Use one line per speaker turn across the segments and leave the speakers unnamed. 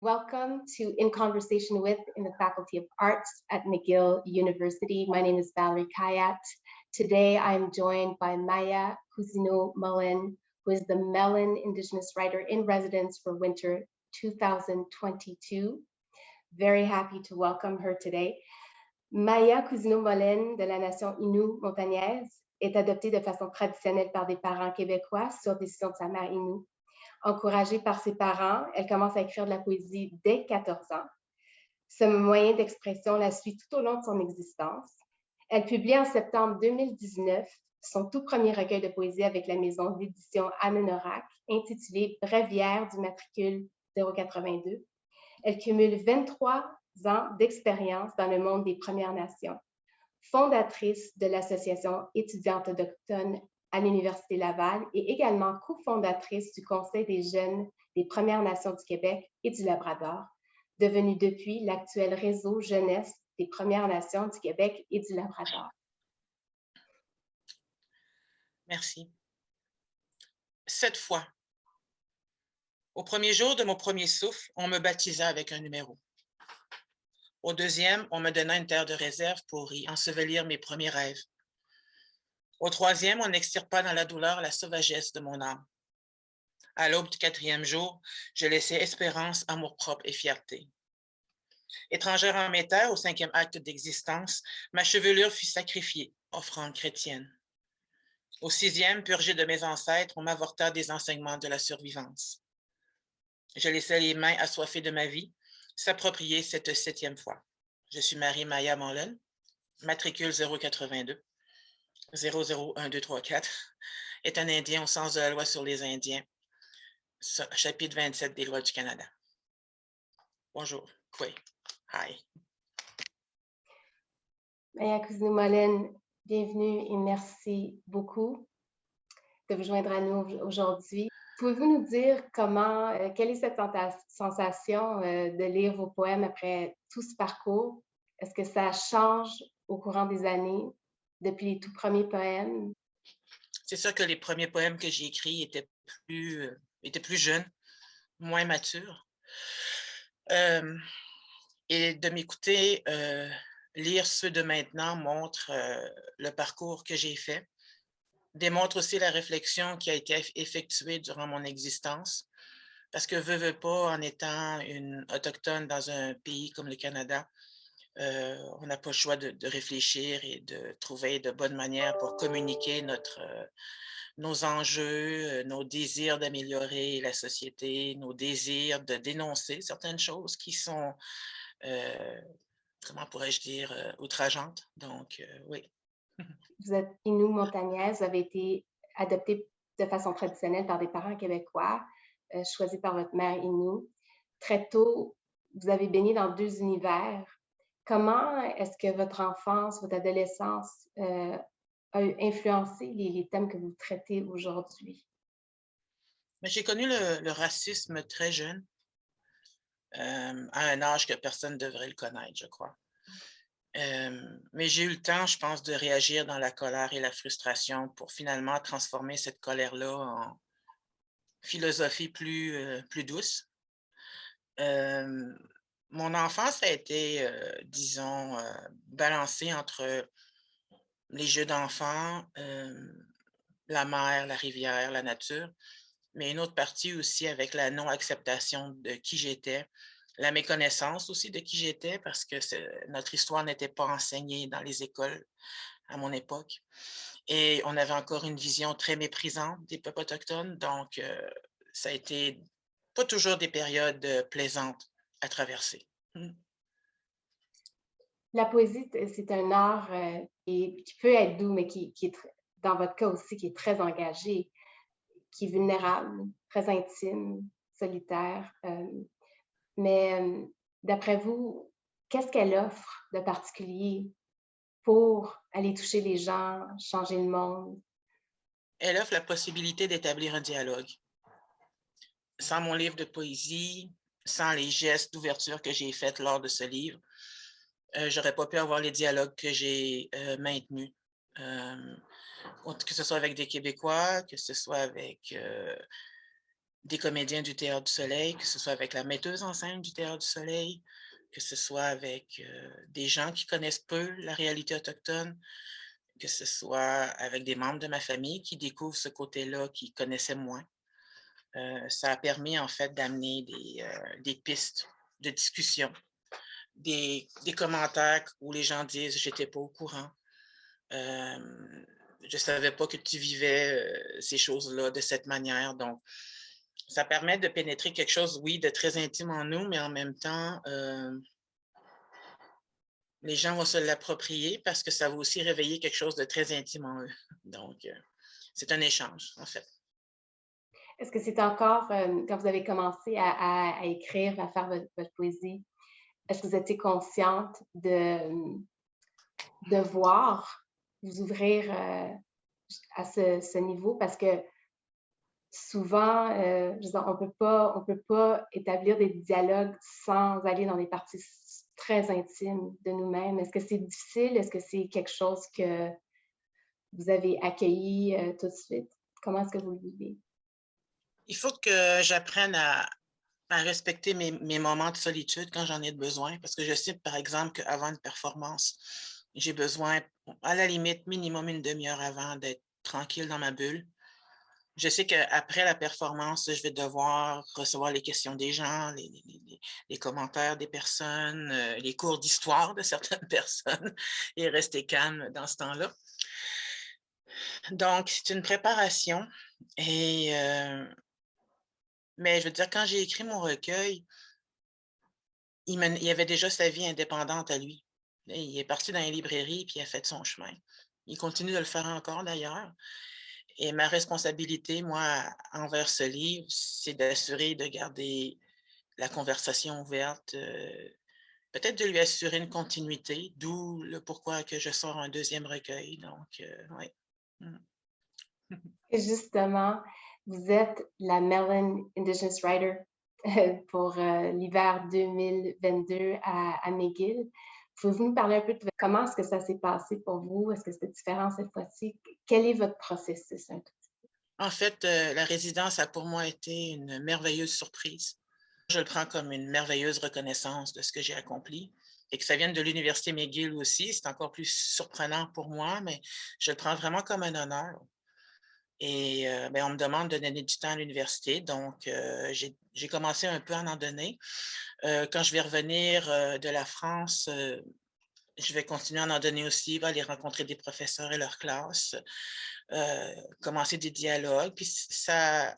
Welcome to In Conversation With in the Faculty of Arts at McGill University. My name is Valerie Kayat. Today I'm joined by Maya Cousineau-Mullen, who is the Mellon Indigenous Writer in Residence for winter 2022. Very happy to welcome her today. Maya Cousineau-Mullen de la nation Innu montagnaise est adoptée de façon traditionnelle par des parents québécois sur décision de sa mère Innu. Encouragée par ses parents, elle commence à écrire de la poésie dès 14 ans. Ce moyen d'expression la suit tout au long de son existence. Elle publie en septembre 2019 son tout premier recueil de poésie avec la maison d'édition Amenorac, intitulé Bréviaire du matricule 082. Elle cumule 23 ans d'expérience dans le monde des Premières Nations. Fondatrice de l'Association étudiante autochtone à l'Université Laval et également cofondatrice du Conseil des jeunes des Premières Nations du Québec et du Labrador, devenu depuis l'actuel réseau jeunesse des Premières Nations du Québec et du Labrador.
Merci. 7 fois. Au premier jour de mon premier souffle, on me baptisa avec un numéro. Au deuxième, on me donna une terre de réserve pour y ensevelir mes premiers rêves. Au troisième, on n'extirpa dans la douleur la sauvagesse de mon âme. À l'aube du 4e jour, je laissai espérance, amour-propre et fierté. Étrangère en mes terres, au 5e acte d'existence, ma chevelure fut sacrifiée, offrande chrétienne. Au 6e, purgé de mes ancêtres, on m'avorta des enseignements de la survivance. Je laissai les mains assoiffées de ma vie s'approprier cette 7e fois. Je suis Marie-Maya Mullen, matricule 082. 001234 est un Indien au sens de la loi sur les Indiens, chapitre 27 des lois du Canada. Bonjour. Oui. Hi.
Maya Cousineau-Mullen, bienvenue et merci beaucoup de vous joindre à nous aujourd'hui. Pouvez-vous nous dire quelle est cette sensation de lire vos poèmes après tout ce parcours? Est-ce que ça change au courant des années, depuis les tout premiers poèmes?
C'est sûr que les premiers poèmes que j'ai écrits étaient plus jeunes, moins matures. Et de m'écouter lire ceux de maintenant montre le parcours que j'ai fait, démontre aussi la réflexion qui a été effectuée durant mon existence, parce que veux pas, en étant une autochtone dans un pays comme le Canada, on n'a pas le choix de réfléchir et de trouver de bonnes manières pour communiquer nos enjeux, nos désirs d'améliorer la société, nos désirs de dénoncer certaines choses qui sont, comment pourrais-je dire, outrageantes. Donc, oui.
Vous êtes Innu montagnaise, vous avez été adoptée de façon traditionnelle par des parents québécois, choisis par votre mère Innu. Très tôt, vous avez baigné dans 2 univers. Comment est-ce que votre enfance, votre adolescence a influencé les thèmes que vous traitez aujourd'hui?
J'ai connu le racisme très jeune, à un âge que personne ne devrait le connaître, je crois. Mais j'ai eu le temps, je pense, de réagir dans la colère et la frustration pour finalement transformer cette colère-là en philosophie plus douce. Mon enfance a été, disons, balancée entre les jeux d'enfants, la mer, la rivière, la nature, mais une autre partie aussi avec la non-acceptation de qui j'étais, la méconnaissance aussi de qui j'étais, parce que notre histoire n'était pas enseignée dans les écoles à mon époque. Et on avait encore une vision très méprisante des peuples autochtones, donc ça a été pas toujours des périodes plaisantes à traverser.
La poésie, c'est un art qui peut être doux, mais qui est, dans votre cas aussi, qui est très engagé, qui est vulnérable, très intime, solitaire. Mais d'après vous, qu'est-ce qu'elle offre de particulier pour aller toucher les gens, changer le monde?
Elle offre la possibilité d'établir un dialogue. Sans mon livre de poésie, sans les gestes d'ouverture que j'ai faits lors de ce livre, j'aurais pas pu avoir les dialogues que j'ai maintenus, que ce soit avec des Québécois, que ce soit avec des comédiens du Théâtre du Soleil, que ce soit avec la metteuse en scène du Théâtre du Soleil, que ce soit avec des gens qui connaissent peu la réalité autochtone, que ce soit avec des membres de ma famille qui découvrent ce côté-là qu'ils connaissaient moins. Ça a permis en fait d'amener des pistes de discussion, des commentaires où les gens disent j'étais pas au courant. Je ne savais pas que tu vivais ces choses-là de cette manière. Donc, ça permet de pénétrer quelque chose, oui, de très intime en nous, mais en même temps, les gens vont se l'approprier parce que ça va aussi réveiller quelque chose de très intime en eux. Donc, c'est un échange, en fait.
Est-ce que c'est encore, quand vous avez commencé à écrire, à faire votre poésie, est-ce que vous étiez consciente de voir vous ouvrir à ce niveau? Parce que souvent, je veux dire, on peut pas établir des dialogues sans aller dans des parties très intimes de nous-mêmes. Est-ce que c'est difficile? Est-ce que c'est quelque chose que vous avez accueilli tout de suite? Comment est-ce que vous le vivez?
Il faut que j'apprenne à respecter mes moments de solitude quand j'en ai besoin, parce que je sais, par exemple, qu'avant une performance, j'ai besoin, à la limite, minimum une demi-heure avant d'être tranquille dans ma bulle. Je sais qu'après la performance, je vais devoir recevoir les questions des gens, les commentaires des personnes, les cours d'histoire de certaines personnes et rester calme dans ce temps-là. Donc, c'est une préparation. Et, mais je veux dire, quand j'ai écrit mon recueil, il avait déjà sa vie indépendante à lui. Il est parti dans les librairies puis il a fait son chemin. Il continue de le faire encore d'ailleurs. Et ma responsabilité, moi, envers ce livre, c'est d'assurer de garder la conversation ouverte, peut-être de lui assurer une continuité, d'où le pourquoi que je sors un deuxième recueil. Donc, oui. Mmh.
Et justement, vous êtes la Mellon Indigenous Writer pour l'hiver 2022 à McGill. Pouvez-vous nous parler un peu de comment est-ce que ça s'est passé pour vous? Est-ce que c'était différent cette fois-ci? Quel est votre processus?
En fait, la résidence a pour moi été une merveilleuse surprise. Je le prends comme une merveilleuse reconnaissance de ce que j'ai accompli et que ça vienne de l'Université McGill aussi, c'est encore plus surprenant pour moi, mais je le prends vraiment comme un honneur. Et ben, on me demande de donner du temps à l'université, donc j'ai commencé un peu à en donner. Quand je vais revenir de la France, je vais continuer à en donner aussi, aller rencontrer des professeurs et leurs classes, commencer des dialogues. Puis ça,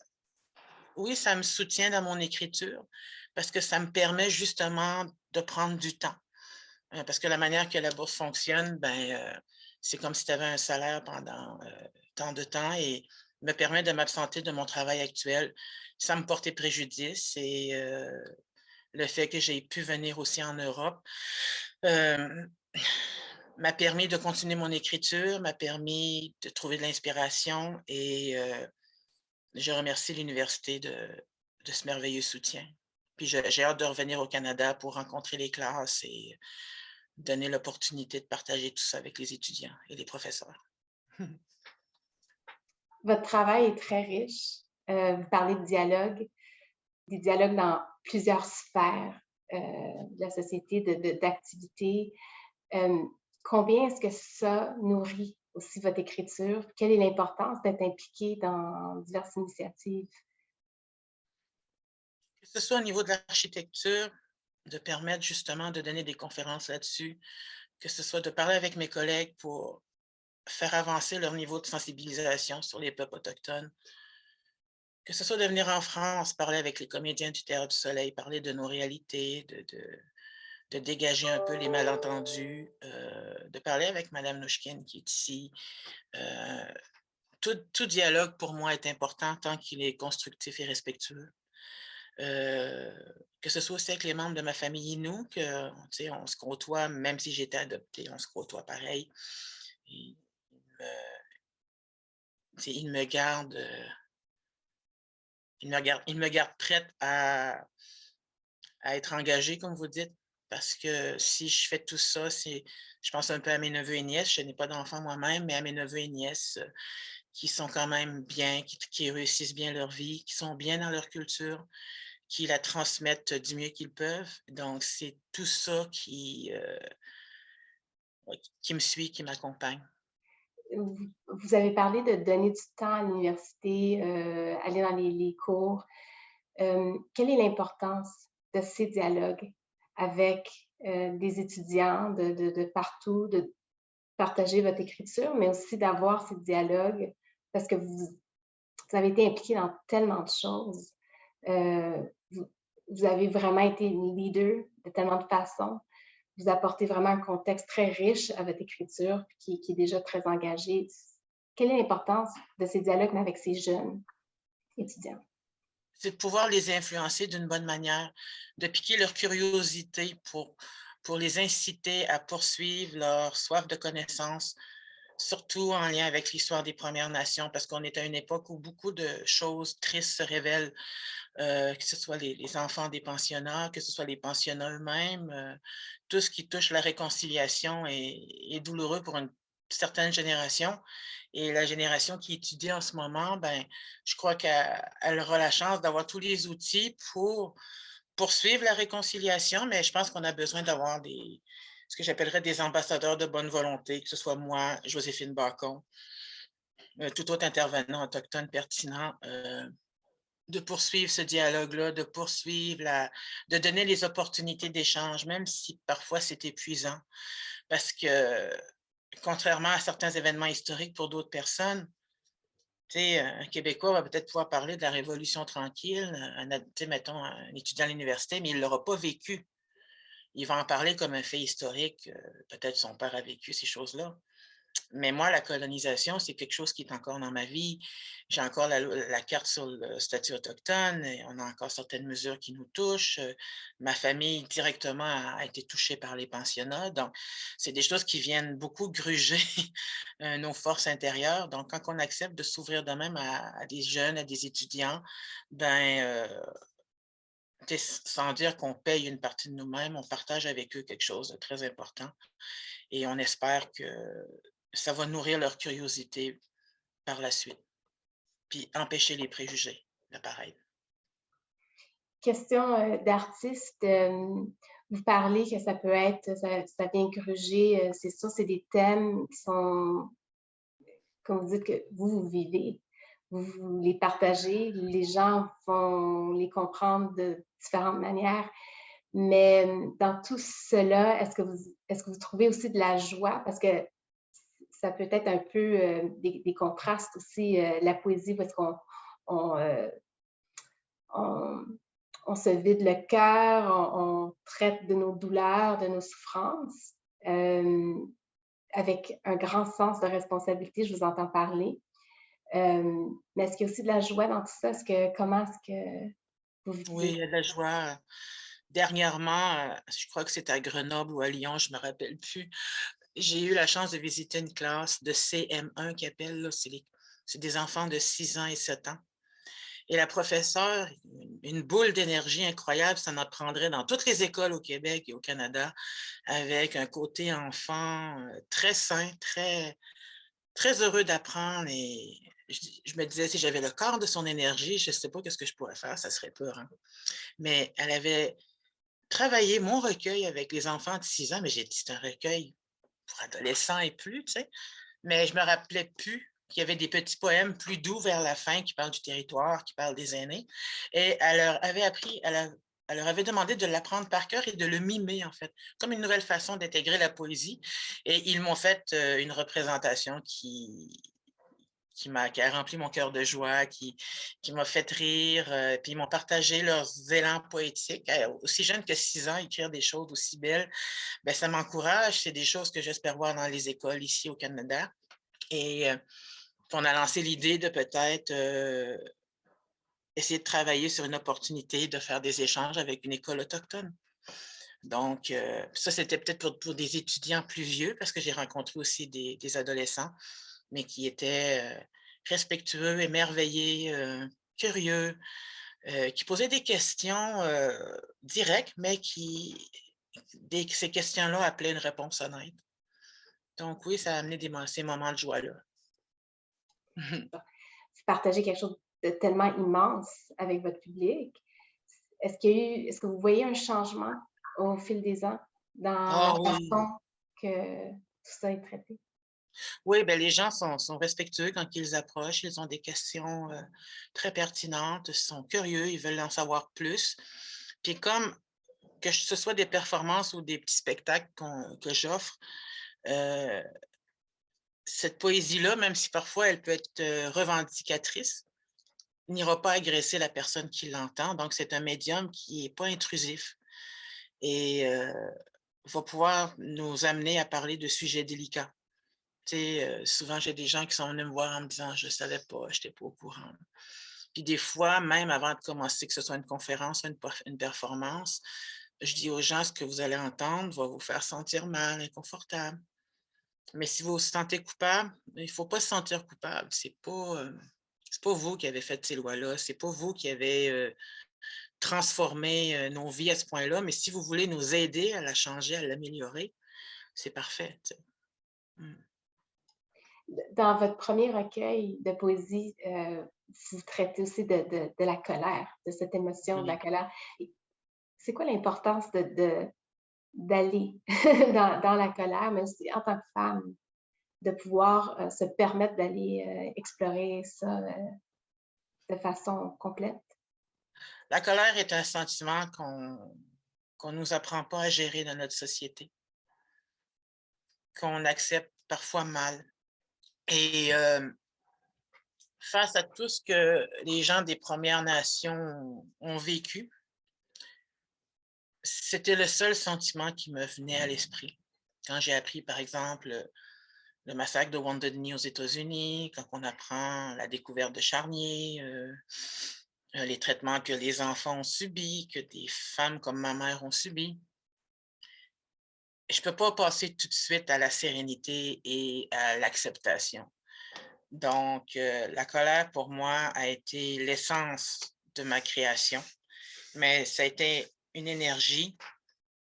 oui, ça me soutient dans mon écriture parce que ça me permet justement de prendre du temps. Parce que la manière que la bourse fonctionne, ben, c'est comme si tu avais un salaire pendant tant de temps et me permet de m'absenter de mon travail actuel sans me porter préjudice. Et le fait que j'ai pu venir aussi en Europe euh, m'a permis de continuer mon écriture, m'a permis de trouver de l'inspiration et je remercie l'université de ce merveilleux soutien. Puis j'ai hâte de revenir au Canada pour rencontrer les classes et donner l'opportunité de partager tout ça avec les étudiants et les professeurs.
Votre travail est très riche. Vous parlez de dialogue, des dialogues dans plusieurs sphères de la société, d'activités. Combien est-ce que ça nourrit aussi votre écriture? Quelle est l'importance d'être impliqué dans diverses initiatives?
Que ce soit au niveau de l'architecture, de permettre justement de donner des conférences là-dessus, que ce soit de parler avec mes collègues pour faire avancer leur niveau de sensibilisation sur les peuples autochtones, que ce soit de venir en France, parler avec les comédiens du Théâtre du Soleil, parler de nos réalités, de dégager un peu les malentendus, de parler avec Madame Nouchkine qui est ici. Euh, tout dialogue pour moi est important tant qu'il est constructif et respectueux. Euh, que ce soit aussi avec les membres de ma famille Innu, que, on se côtoie, même si j'étais adoptée, on se côtoie pareil. Il, il me garde, il me garde prête à être engagée, comme vous dites, parce que si je fais tout ça, je pense un peu à mes neveux et nièces. Je n'ai pas d'enfants moi-même, mais à mes neveux et nièces qui sont quand même bien, qui réussissent bien leur vie, qui sont bien dans leur culture, qui la transmettent du mieux qu'ils peuvent. Donc, c'est tout ça qui me suit, qui m'accompagne.
Vous avez parlé de donner du temps à l'université, aller dans les cours. Quelle est l'importance de ces dialogues avec des étudiants de partout, de partager votre écriture, mais aussi d'avoir ces dialogues parce que vous avez été impliqué dans tellement de choses. Vous, vous avez vraiment été une leader de tellement de façons. Vous apportez vraiment un contexte très riche à votre écriture qui est déjà très engagée. Quelle est l'importance de ces dialogues, mais avec ces jeunes étudiants?
C'est de pouvoir les influencer d'une bonne manière, de piquer leur curiosité pour les inciter à poursuivre leur soif de connaissance, surtout en lien avec l'histoire des Premières Nations, parce qu'on est à une époque où beaucoup de choses tristes se révèlent, que ce soit les enfants des pensionnats, que ce soit les pensionnats eux-mêmes. Tout ce qui touche la réconciliation est douloureux pour une certaine génération. Et la génération qui étudie en ce moment, ben, je crois qu'elle aura la chance d'avoir tous les outils pour poursuivre la réconciliation, mais je pense qu'on a besoin d'avoir ce que j'appellerais des ambassadeurs de bonne volonté, que ce soit moi, Joséphine Bacon, tout autre intervenant autochtone pertinent, de poursuivre ce dialogue-là, de donner les opportunités d'échange, même si parfois c'est épuisant. Parce que, contrairement à certains événements historiques pour d'autres personnes, tu sais, un Québécois va peut-être pouvoir parler de la Révolution tranquille, mettons, un étudiant à l'université, mais il ne l'aura pas vécu. Il va en parler comme un fait historique. Peut-être son père a vécu ces choses-là. Mais moi, la colonisation, c'est quelque chose qui est encore dans ma vie. J'ai encore la carte sur le statut autochtone et on a encore certaines mesures qui nous touchent. Ma famille directement a été touchée par les pensionnats. Donc, c'est des choses qui viennent beaucoup gruger nos forces intérieures. Donc, quand on accepte de s'ouvrir de même à des jeunes, à des étudiants, ben, sans dire qu'on paye une partie de nous-mêmes, on partage avec eux quelque chose de très important et on espère que ça va nourrir leur curiosité par la suite, puis empêcher les préjugés d'apparaître.
Question d'artiste, vous parlez que ça peut être, ça vient gruger, c'est sûr, c'est des thèmes qui sont, comme vous dites, que vous vivez, vous les partagez, les gens vont les comprendre de différentes manières. Mais dans tout cela, est-ce que vous trouvez aussi de la joie? Parce que ça peut être un peu des contrastes aussi, la poésie, parce qu'on on, on, on se vide le cœur, on traite de nos douleurs, de nos souffrances, euh, avec un grand sens de responsabilité, je vous entends parler. Mais est-ce qu'il y a aussi de la joie dans tout ça? Comment est-ce que vous
Oui,
vivez?
il y a de la joie. Dernièrement, je crois que c'était à Grenoble ou à Lyon, je ne me rappelle plus. J'ai eu la chance de visiter une classe de CM1 qui appelle, là, c'est des enfants de 6 ans et 7 ans. Et la professeure, une boule d'énergie incroyable, ça en prendrait dans toutes les écoles au Québec et au Canada, avec un côté enfant très sain, très, très heureux d'apprendre. Et je me disais, si j'avais le corps de son énergie, je ne sais pas ce que je pourrais faire, ça serait peur. Hein? Mais elle avait travaillé mon recueil avec les enfants de 6 ans, mais j'ai dit, c'est un recueil pour adolescents et plus, tu sais. Mais je me rappelais plus qu'il y avait des petits poèmes plus doux vers la fin qui parlent du territoire, qui parlent des aînés. Et elle leur avait appris, elle leur avait demandé de l'apprendre par cœur et de le mimer, en fait, comme une nouvelle façon d'intégrer la poésie. Et ils m'ont fait une représentation qui a rempli mon cœur de joie, qui m'a fait rire, puis ils m'ont partagé leurs élans poétiques. Aussi jeune que 6 ans, écrire des choses aussi belles, ben, ça m'encourage. C'est des choses que j'espère voir dans les écoles ici au Canada. Et on a lancé l'idée de peut-être essayer de travailler sur une opportunité de faire des échanges avec une école autochtone. Donc, ça, c'était peut-être pour des étudiants plus vieux, parce que j'ai rencontré aussi des adolescents, mais qui étaient respectueux, émerveillés, curieux, qui posaient des questions directes, mais ces questions-là appelaient une réponse honnête. Donc oui, ça a amené ces moments de joie-là.
Vous partagez quelque chose de tellement immense avec votre public. Est-ce que vous voyez un changement au fil des ans dans la
Ah oui,
façon que tout ça est traité?
oui, ben les gens sont respectueux quand ils approchent. Ils ont des questions très pertinentes, sont curieux, ils veulent en savoir plus. Puis comme que ce soit des performances ou des petits spectacles que j'offre, euh, cette poésie-là, même si parfois elle peut être revendicatrice, n'ira pas agresser la personne qui l'entend. Donc, c'est un médium qui n'est pas intrusif et va pouvoir nous amener à parler de sujets délicats. Tu sais, souvent, j'ai des gens qui sont venus me voir en me disant: «Je ne savais pas, je n'étais pas au courant». Puis des fois, même avant de commencer, que ce soit une conférence ou une performance, je dis aux gens: «Ce que vous allez entendre va vous faire sentir mal, inconfortable. Mais si vous vous sentez coupable, il ne faut pas se sentir coupable. C'est pas vous qui avez fait ces lois-là, c'est pas vous qui avez, transformé, nos vies à ce point-là, mais si vous voulez nous aider à la changer, à l'améliorer, c'est parfait», tu sais. Mmh.
Dans votre premier recueil de poésie, vous traitez aussi de la colère, de cette émotion de la
Oui.
colère. Et c'est quoi l'importance d'aller dans la colère, mais aussi en tant que femme, de pouvoir se permettre d'aller explorer ça de façon complète?
La colère est un sentiment qu'on nous apprend pas à gérer dans notre société, qu'on accepte parfois mal et face à tout ce que les gens des Premières Nations ont vécu, c'était le seul sentiment qui me venait à l'esprit. Quand j'ai appris, par exemple, le massacre de Wounded Knee aux États-Unis, quand on apprend la découverte de charniers, les traitements que les enfants ont subis, que des femmes comme ma mère ont subis. Je ne peux pas passer tout de suite à la sérénité et à l'acceptation. Donc, la colère, pour moi, a été l'essence de ma création, mais ça a été une énergie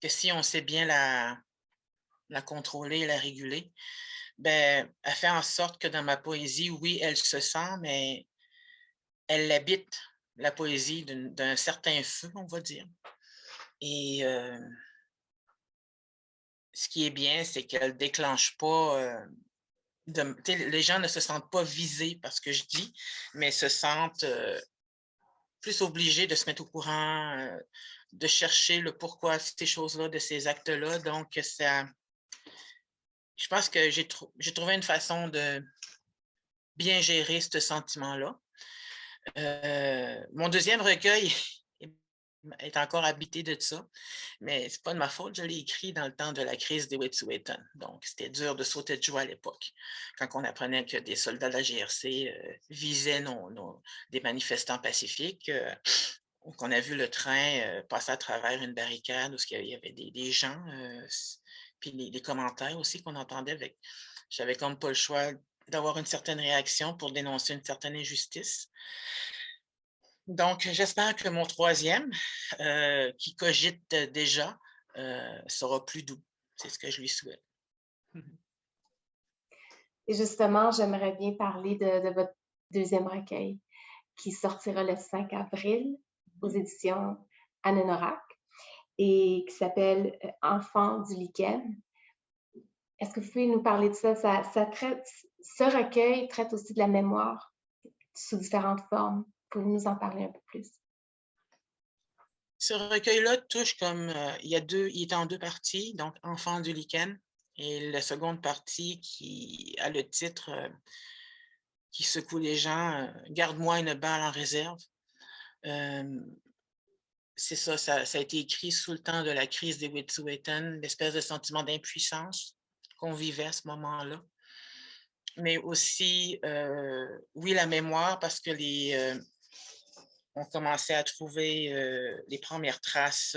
que si on sait bien la contrôler et la réguler, ben, elle fait en sorte que dans ma poésie, oui, elle se sent, mais elle habite la poésie d'un certain feu, on va dire. Et ce qui est bien, c'est qu'elle ne déclenche pas, les gens ne se sentent pas visés par ce que je dis, mais se sentent plus obligés de se mettre au courant, de chercher le pourquoi de ces choses-là, de ces actes-là. Donc, je pense que j'ai trouvé une façon de bien gérer ce sentiment-là. Mon deuxième recueil est encore habité de ça, mais c'est pas de ma faute, je l'ai écrit dans le temps de la crise des Wet'suwet'en. Donc, c'était dur de sauter de joie à l'époque, quand on apprenait que des soldats de la GRC visaient des manifestants pacifiques, ou qu'on a vu le train passer à travers une barricade où il y avait des gens, puis les commentaires aussi qu'on entendait avec. J'avais comme pas le choix d'avoir une certaine réaction pour dénoncer une certaine injustice. Donc, j'espère que mon troisième, qui cogite déjà, sera plus doux. C'est ce que je lui souhaite.
Et justement, j'aimerais bien parler de votre deuxième recueil qui sortira le 5 avril aux éditions Anorak et qui s'appelle Enfants du lichen. Est-ce que vous pouvez nous parler de ça? Ce recueil traite aussi de la mémoire sous différentes formes. Pouvez-vous nous en parler un peu plus?
Ce recueil-là touche comme il est en deux parties, donc Enfants du lichen, et la seconde partie qui a le titre qui secoue les gens, Garde-moi une balle en réserve. Euh, c'est ça, ça a été écrit sous le temps de la crise des Wet'suwet'en, l'espèce de sentiment d'impuissance qu'on vivait à ce moment-là. Mais aussi, oui, la mémoire, parce que on commençait à trouver les premières traces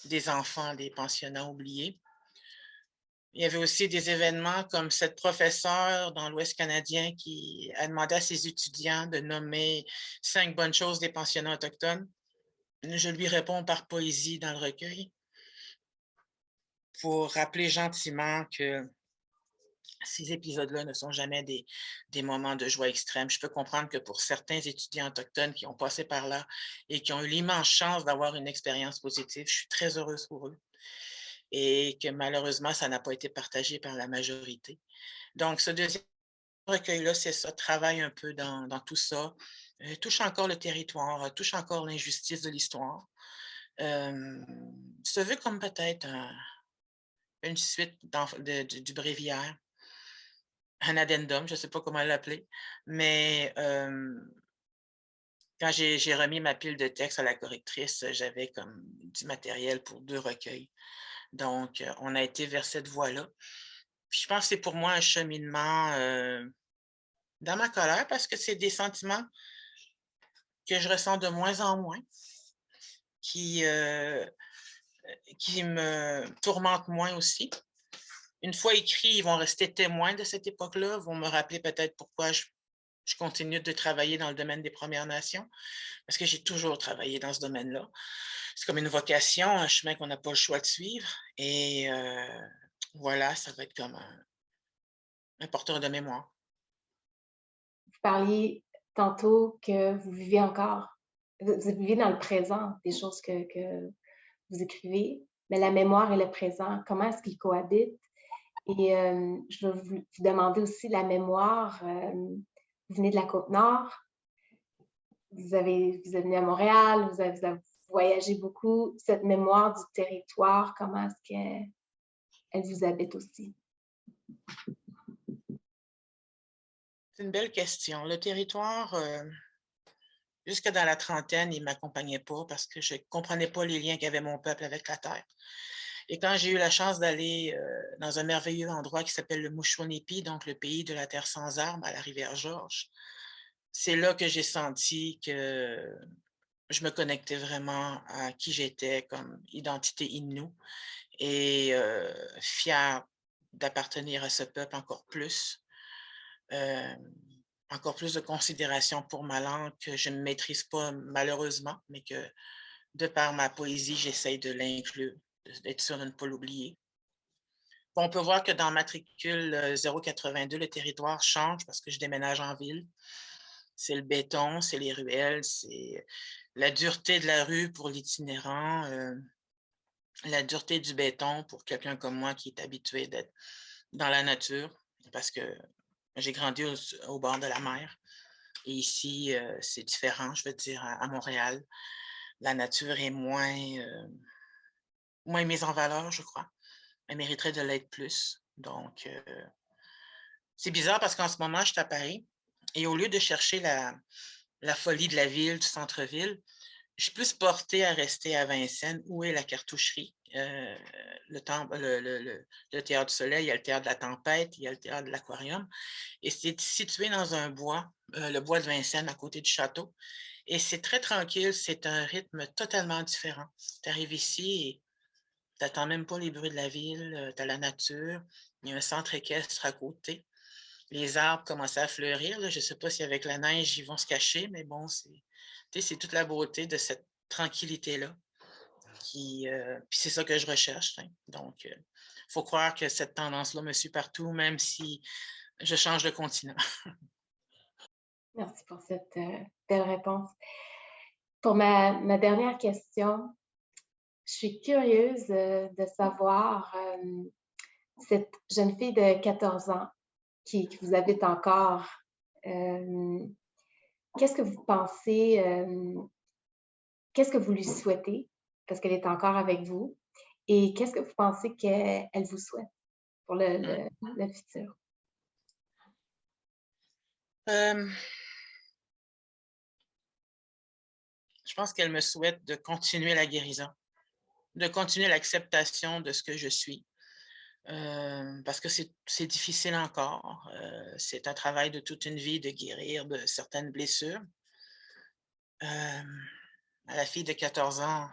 des enfants des pensionnats oubliés. Il y avait aussi des événements comme cette professeure dans l'Ouest canadien qui a demandé à ses étudiants de nommer 5 bonnes choses des pensionnats autochtones. Je lui réponds par poésie dans le recueil pour rappeler gentiment que ces épisodes-là ne sont jamais des moments de joie extrême. Je peux comprendre que pour certains étudiants autochtones qui ont passé par là et qui ont eu l'immense chance d'avoir une expérience positive, je suis très heureuse pour eux et que malheureusement, ça n'a pas été partagé par la majorité. Donc, ce deuxième recueil-là, c'est ça, travaille un peu dans tout ça, touche encore le territoire, touche encore l'injustice de l'histoire. Se veut comme peut-être une suite du bréviaire, un addendum, je ne sais pas comment l'appeler, mais quand j'ai remis ma pile de textes à la correctrice, j'avais comme du matériel pour 2 recueils. Donc, on a été vers cette voie-là. Puis je pense que c'est pour moi un cheminement, dans ma colère parce que c'est des sentiments que je ressens de moins en moins, qui, heu, qui me tourmentent moins aussi. Une fois écrits, ils vont rester témoins de cette époque-là, vont me rappeler peut-être pourquoi je continue de travailler dans le domaine des Premières Nations, parce que j'ai toujours travaillé dans ce domaine-là. C'est comme une vocation, un chemin qu'on n'a pas le choix de suivre et voilà, ça va être comme un porteur de mémoire.
Vous parliez tantôt que vous vivez encore, vous vivez dans le présent des choses que vous écrivez, mais la mémoire et le présent, comment est-ce qu'ils cohabitent? Et je veux vous demander aussi la mémoire, vous venez de la Côte-Nord, vous êtes venu à Montréal, vous avez voyagé beaucoup. Cette mémoire du territoire, comment est-ce qu'elle elle vous habite aussi?
C'est une belle question. Le territoire, jusque dans la trentaine, il ne m'accompagnait pas parce que je ne comprenais pas les liens qu'avait mon peuple avec la terre. Et quand j'ai eu la chance d'aller dans un merveilleux endroit qui s'appelle le Mouchouanipi, donc le pays de la terre sans arbre à la rivière Georges, c'est là que j'ai senti que je me connectais vraiment à qui j'étais comme identité Innu et fière d'appartenir à ce peuple euh, encore plus de considération pour ma langue que je ne maîtrise pas malheureusement, mais que de par ma poésie, j'essaye de l'inclure, d'être sûr de ne pas l'oublier. On peut voir que dans matricule 082, le territoire change parce que je déménage en ville. C'est le béton, c'est les ruelles, c'est la dureté de la rue pour l'itinérant, la dureté du béton pour quelqu'un comme moi qui est habitué d'être dans la nature parce que j'ai grandi au bord de la mer. Et ici, c'est différent, je veux dire, à Montréal. La nature est moins mise en valeur, je crois. Elle mériterait de l'être plus. Donc, c'est bizarre parce qu'en ce moment, je suis à Paris et au lieu de chercher la folie de la ville, du centre-ville, je suis plus portée à rester à Vincennes, où est la cartoucherie, le théâtre du Soleil, il y a le théâtre de la Tempête, il y a le théâtre de l'Aquarium. Et c'est situé dans un bois, le bois de Vincennes, à côté du château. Et c'est très tranquille, c'est un rythme totalement différent. Tu arrives ici et tu n'attends même pas les bruits de la ville, tu as la nature, il y a un centre équestre à côté. Les arbres commencent à fleurir, là. Je ne sais pas si avec la neige, ils vont se cacher, mais bon, c'est toute la beauté de cette tranquillité-là. Puis c'est ça que je recherche. Hein. Donc, il faut croire que cette tendance-là me suit partout, même si je change de continent.
Merci pour cette belle réponse. Pour ma dernière question, je suis curieuse de savoir, cette jeune fille de 14 ans qui vous habite encore, euh, qu'est-ce que vous pensez, qu'est-ce que vous lui souhaitez, parce qu'elle est encore avec vous, et qu'est-ce que vous pensez qu'elle vous souhaite pour le futur?
Euh, je pense qu'elle me souhaite de continuer la guérison, de continuer l'acceptation de ce que je suis. Parce que c'est difficile encore. C'est un travail de toute une vie de guérir de certaines blessures. À la fille de 14 ans,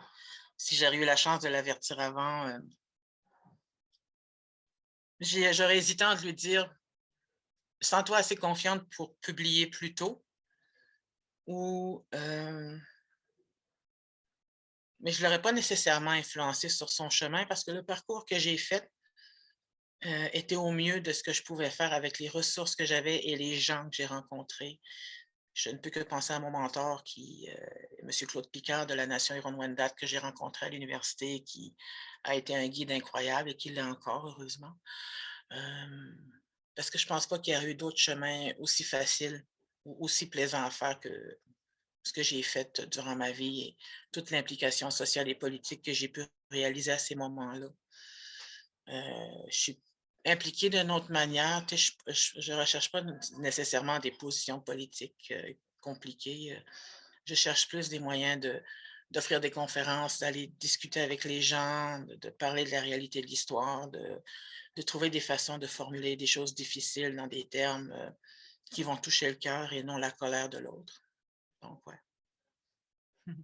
si j'aurais eu la chance de l'avertir avant, j'aurais hésité à lui dire sens-toi assez confiante pour publier plus tôt ou mais je ne l'aurais pas nécessairement influencé sur son chemin parce que le parcours que j'ai fait été au mieux de ce que je pouvais faire avec les ressources que j'avais et les gens que j'ai rencontrés. Je ne peux que penser à mon mentor, M. Claude Picard de la Nation Huron-Wendat, que j'ai rencontré à l'université, qui a été un guide incroyable et qui l'est encore, heureusement. Parce que je ne pense pas qu'il y a eu d'autres chemins aussi faciles ou aussi plaisants à faire que ce que j'ai fait durant ma vie et toute l'implication sociale et politique que j'ai pu réaliser à ces moments-là. Je suis impliquée d'une autre manière. Je ne recherche pas nécessairement des positions politiques compliquées. Je cherche plus des moyens d'offrir des conférences, d'aller discuter avec les gens, de parler de la réalité de l'histoire, de trouver des façons de formuler des choses difficiles dans des termes qui vont toucher le cœur et non la colère de l'autre. Donc, ouais.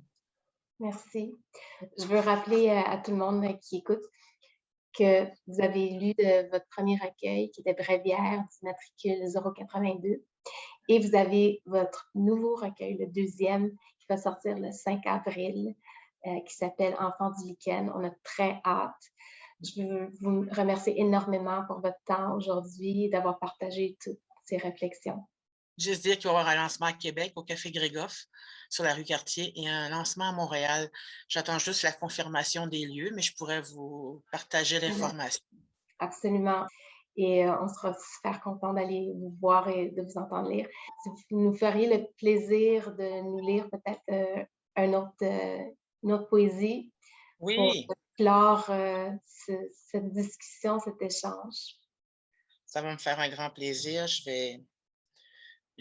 Merci. Je veux rappeler à tout le monde qui écoute que vous avez lu de votre premier recueil qui était Bréviaire du matricule 082 et vous avez votre nouveau recueil, le deuxième, qui va sortir le 5 avril, qui s'appelle Enfants du lichen. On a très hâte. Je veux vous remercier énormément pour votre temps aujourd'hui et d'avoir partagé toutes ces réflexions.
Juste dire qu'il va y avoir un lancement à Québec, au Café Grégoff, sur la rue Cartier, et un lancement à Montréal. J'attends juste la confirmation des lieux, mais je pourrais vous partager l'information.
Absolument. Et on sera super content d'aller vous voir et de vous entendre lire. Si vous nous feriez le plaisir de nous lire peut-être une autre poésie pour
Oui,
clore cette discussion, cet échange.
ça va me faire un grand plaisir. Je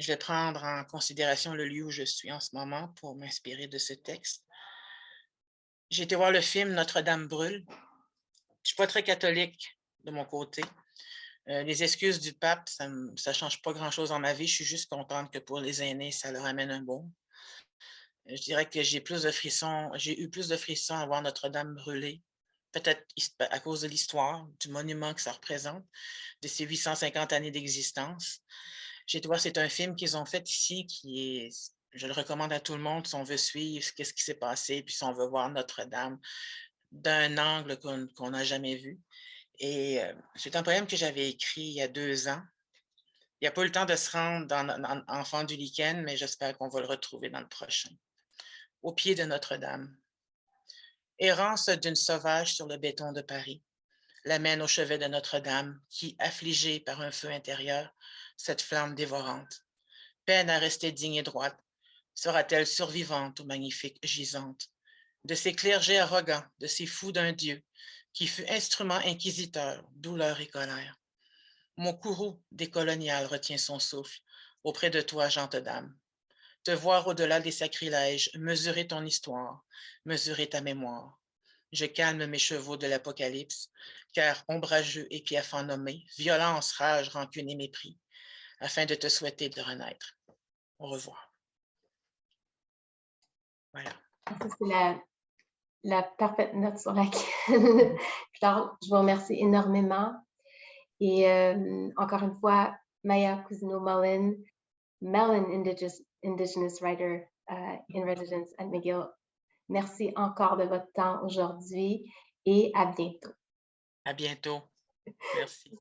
vais prendre en considération le lieu où je suis en ce moment pour m'inspirer de ce texte. J'ai été voir le film Notre-Dame brûle. Je ne suis pas très catholique de mon côté. Les excuses du pape, ça ne change pas grand-chose dans ma vie. Je suis juste contente que pour les aînés, ça leur amène un bon. Je dirais que j'ai eu plus de frissons à voir Notre-Dame brûler, peut-être à cause de l'histoire, du monument que ça représente, de ses 850 années d'existence. J'ai été voir, c'est un film qu'ils ont fait ici je le recommande à tout le monde si on veut suivre qu'est-ce qui s'est passé, puis si on veut voir Notre-Dame d'un angle qu'on n'a jamais vu. Et c'est un poème que j'avais écrit il y a 2 ans. Il n'y a pas eu le temps de se rendre dans Enfants du lichen, mais j'espère qu'on va le retrouver dans le prochain. Au pied de Notre-Dame. Errance d'une sauvage sur le béton de Paris, l'amène au chevet de Notre-Dame, qui, affligée par un feu intérieur, cette flamme dévorante, peine à rester digne et droite, sera-t-elle survivante ou magnifique gisante, de ces clergés arrogants, de ces fous d'un Dieu, qui fut instrument inquisiteur, douleur et colère. Mon courroux décolonial retient son souffle, auprès de toi, gente dame. Te voir au-delà des sacrilèges, mesurer ton histoire, mesurer ta mémoire. Je calme mes chevaux de l'Apocalypse, car ombrageux et piaffant nommé, violence, rage, rancune et mépris, afin de te souhaiter de renaître. Au revoir. Voilà.
Ça, c'est la parfaite note sur laquelle je vous remercie énormément. Et encore une fois, Maya Cousineau-Mullen, Mellon Indigenous Writer in Residence at McGill. Merci encore de votre temps aujourd'hui et à bientôt.
À bientôt. Merci.